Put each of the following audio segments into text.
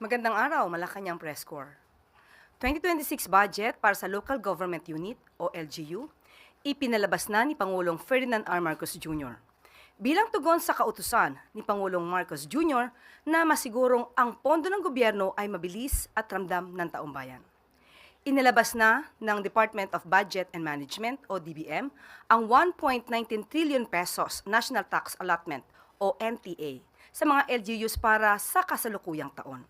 Magandang araw, Malacanang Press Corps. 2026 budget para sa Local Government Unit o LGU, ipinalabas na ni Pangulong Ferdinand R. Marcos Jr. Bilang tugon sa kautusan ni Pangulong Marcos Jr. na masigurong ang pondo ng gobyerno ay mabilis at ramdam ng taumbayan. Inilabas na ng Department of Budget and Management o DBM ang 1.19 trillion pesos National Tax Allotment o NTA sa mga LGUs para sa kasalukuyang taon.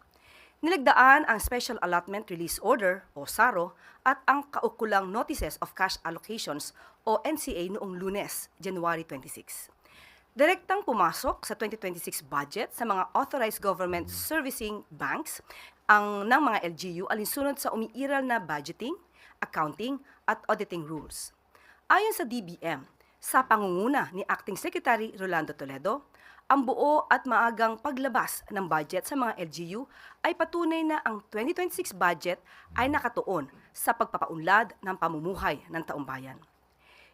Nilagdaan ang Special Allotment Release Order o SARO at ang kaukulang Notices of Cash Allocations o NCA noong Lunes, January 26. Direktang pumasok sa 2026 budget sa mga authorized government servicing banks ng mga LGU alinsunod sa umiiral na budgeting, accounting at auditing rules. Ayon sa DBM, sa pangunguna ni Acting Secretary Rolando Toledo, ang buo at maagang paglabas ng budget sa mga LGU ay patunay na ang 2026 budget ay nakatuon sa pagpapaunlad ng pamumuhay ng taumbayan.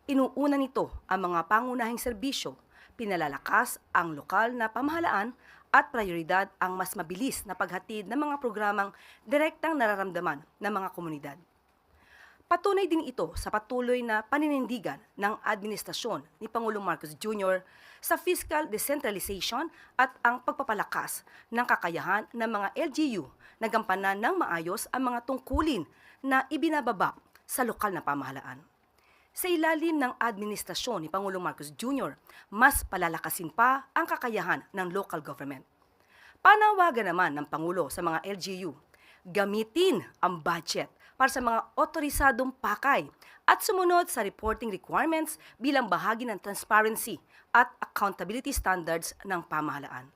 Inuuna nito ang mga pangunahing serbisyo, pinalalakas ang lokal na pamahalaan at prioridad ang mas mabilis na paghatid ng mga programang direktang nararamdaman ng mga komunidad. Patunay din ito sa patuloy na paninindigan ng administrasyon ni Pangulong Marcos Jr. sa fiscal decentralization at ang pagpapalakas ng kakayahan ng mga LGU na gampanan ng maayos ang mga tungkulin na ibinababa sa lokal na pamahalaan. Sa ilalim ng administrasyon ni Pangulong Marcos Jr., mas palalakasin pa ang kakayahan ng local government. Panawagan naman ng Pangulo sa mga LGU, gamitin ang budget para sa mga otorisadong pakay at sumunod sa reporting requirements bilang bahagi ng transparency at accountability standards ng pamahalaan.